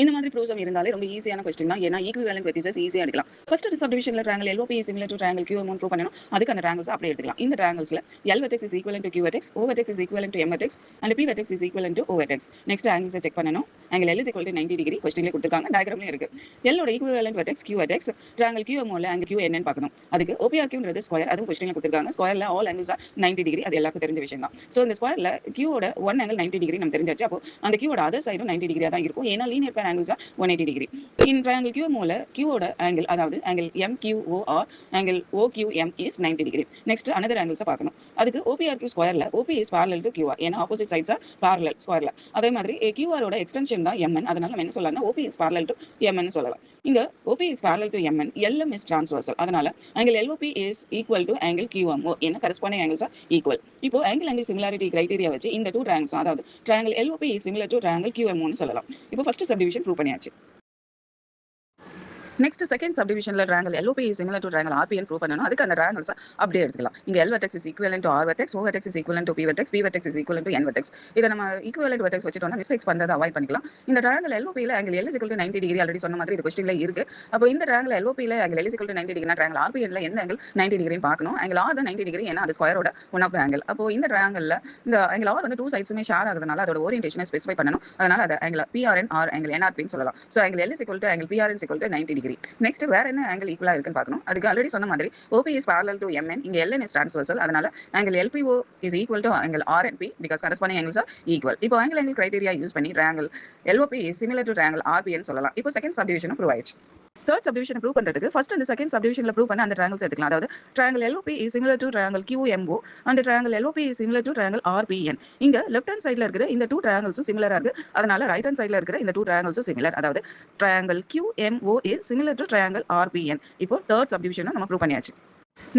இந்த மாதிரி ப்ரூவ்ஸ் இருந்தாலே ரொம்ப ஈஸியான கொஸ்டின் தான். ஏன்னா ஈக்விவேலன்ட் வெர்டிசஸ் ஈஸியா எடுக்கலாம். ஃபர்ஸ்ட் சப்டிவிஷன்ல triangle LOP is similar to triangle QM1 prove பண்ணனும். அதுக்கு அந்த ட்ரையாங்கிள்ஸ் அப்படியே எடுத்துக்கலாம். இந்த ட்ரையாங்கிள்ஸ்ல L vertex is equivalent to Q vertex, O vertex is equivalent to M vertex and P vertex is equivalent to O vertex. Next angles check பண்ணனும். Angle L is equal to 90 degree क्वेश्चनல கொடுத்திருக்காங்க. டயகிராம்லயே இருக்கு. L ஓட equivalent vertex Q vertex, triangle QM ஓட angle Q என்னன்னு பார்க்கணும். அதுக்கு OPRQன்றது ஸ்கொயர், அதுவும் क्वेश्चनல கொடுத்திருக்காங்க. ஸ்கொயர்ல ஆல் ஆங்கிள்ஸ் ஆர் 90 டிகிரி. அது எல்லாருக்கும் தெரிஞ்ச விஷயம் தான். சோ இந்த ஸ்கொயர்ல Q ஓட one angle 90 டிகிரி நமக்கு தெரிஞ்சாச்சு. அப்போ அந்த Q ஓட அதர் சைடும் 90 டிகிரியா தான் இருக்கும். ஏன்னா லீனியர் பேர் angles R 180 degree. In triangle QM ஓட Q ஓட angle அதாவது angle MQO or angle OQM is 90 degree. Next another angles பார்க்கணும். அதுக்கு OPRQ ஸ்கொயர்ல OP is parallel to QR. ஏன்னா opposite sides are parallel ஸ்கொயர்ல. அதே மாதிரி QR ஓட எக்ஸ்டென்ஷன் தான் MN. அதனால நம்ம என்ன சொல்லலாம்னா OP is parallel to MN சொல்லலாம். இங்க OP is parallel to MN, LM is transversal. அதனால angle LOP is equal to angle QMO. ஏன்னா corresponding angles are equal. இப்போ angle similarity criteria வச்சு இந்த two triangles அதாவது triangle LOP is similar to triangle QMO னு சொல்லலாம். இப்போ first subdivision prove பண்ணியாச்சு. நெக்ஸ்ட் செகண்ட் சப்டிவிஷன்ல triangle LOP is similar to triangle RPN prove பண்ணனும். அதுக்கு அந்த ட்ரையாங்கிள்ஸ் அப்படியே எடுத்துக்கலாம். இங்க L vertex is equivalent to R vertex, O vertex is equivalent to P vertex, P vertex is equivalent to N vertex. இத நம்ம ஈக்குவலன்ட் வெர்டெக்ஸ் வச்சிட்டோம்னா மிஸ்டேக்ஸ் பண்றத அவாய்ட் பண்ணிக்கலாம். இந்த ட்ரையாங்கிள் LOP ல angle L is equal to 90 degree already சொன்ன மாதிரி இந்த क्वेश्चनல இருக்கு. அப்போ இந்த ட்ரையாங்கிள் LOP ல angle L is equal to 90 டிகிரினா ட்ரையாங்கிள் RPN ல எந்த ஆங்கிள் 90 டிகிரின்னு பார்க்கணும். ஆங்கிள் R தான் 90 டிகிரி, ஏன்னா அது ஸ்கொயரோட ஒன் ஆஃப் த ஆங்கிள். அப்போ இந்த ட்ரையாங்கிள்ல இந்த ஆங்கிள் R வந்து டூ சைட்ஸுமே ஷேர் ஆகுறதுனால அதோட ஓரியன்டேஷனை ஸ்பெசிஃபை பண்ணனும். அதனால அத angle PRN or angle NRP ன்னு சொல்லலாம். So angle L is equal to angle PRN is equal to 90 degree. Next வேற என்ன ஆங்கிள் ஈக்குவலா இருக்குன்னு பார்க்கணும். அதுக்கு ஆல்ரெடி சொன்ன மாதிரி OP is parallel to MN, இங்க LN is transversal. அதனால angle LPO is equal to angle RNP because corresponding angles are equal. இப்போ angle criteria யூஸ் பண்ணி triangle LOP is similar to triangle RPN சொல்லலாம். இப்போ second subdivision prove ஆயிடுச்சு. Third subdivision prove பண்றதுக்கு first and second சப்டிவிஷன்ல prove பண்ண அந்த triangles எடுத்துக்கலாம். அதாவது triangle LOP is similar to triangle QMO and triangle LOP is similar to triangle RPN. இங்க left hand சைடுல இருக்கிற இந்த டூ ட்ரையாங்கிள்ஸும் சிமிலரா இருக்கு. அதனால ரைட் ஹேண்ட் சைடுல இருக்கிற இந்த டூ ட்ரையாங்கிள்ஸும் சிமிலர். அதாவது triangle QMO is similar to triangle RPN. இப்போ தேர்ட் சப்டிவிஷனை நம்ம ப்ரூவ் பண்ணியாச்சு.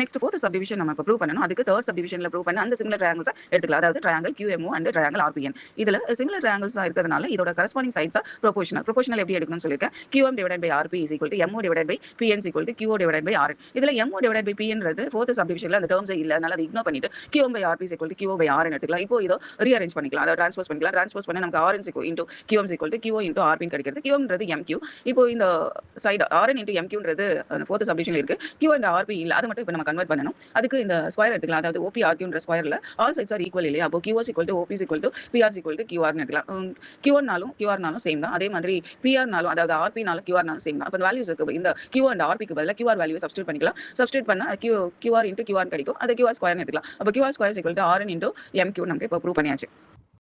நெக்ஸ்ட் ஃபோர்த் சப்டிவிஷன் நம்ம ப்ரூவ் பண்ணனும். அதுக்கு தேர்ட் சப்டிவிஷன்ல ப்ரூவ் பண்ண அந்த சிமிலர் ட்ரையாங்கிள்ஸ் எடுத்துக்கலாம். அதாவது triangle QMO and triangle RPN. இதுல சிமிலர் ட்ரையாங்கிள்ஸ் இருக்கிறதுனால இதோட கரஸ்பாண்டிங் சைட்ஸ் ப்ரொபோர்ஷனல். ப்ரொபோர்ஷனல் எப்படி எடுக்கணும்னு சொல்லிருக்கேன். QM divided by RP is equal to MO divided by PN is equal to QO divided by RN. இதுல MO divided by PNன்றது fourth சப்டிவிஷன்ல அந்த terms இல்ல, அதனால அதை இக்னோர் பண்ணிட்டு QM by RP is equal to QO by RN எடுத்துக்கலாம். இப்போ இத rearrange பண்ணிக்கலாம். அத ட்ரான்ஸ்போஸ் பண்ணிக்கலாம். ட்ரான்ஸ்போஸ் பண்ணா நமக்கு RN into QM is equal to QO into RP கிடைக்கிறது. QMன்றது MQ. இப்போ இந்த சைடு RN into MQன்றது ஃபோர்த் சப்டிவிஷன்ல இருக்கு. Q and RP இல்ல, அது மட்டும் இப்போ நம்ம கன்வர்ட் பண்ணனும். அதுக்கு இந்த ஸ்கொயர் எடுத்துக்கலாம். அதாவது OPRQன்ற ஸ்கொயர்ல ஆல் சைட்ஸ் ஆர் ஈக்குவல் இல்லையா? அப்போ QS equal to OP is equal to PR is equal to QR ன்னு எடுத்துக்கலாம். Q1 நாலும் QR நாலும் சேம் தான். அதே மாதிரி PR நாலும் அதாவது RP நாலும் QR நாலும் சேம் தான். அப்ப வேல்யூஸ் இருக்கு. இந்த Q and RP க்கு பதிலா QR வேல்யூவை சப்ஸ்டிட்யூட் பண்ணிக்கலாம். சப்ஸ்டிட்யூட் பண்ணா QR into QR கிடைக்கும். அது QR ஸ்கொயர்னு எடுத்துக்கலாம். அப்ப QR square is equal to RN into MQ நமக்கு இப்போ ப்ரூவ் பண்ணியாச்சு.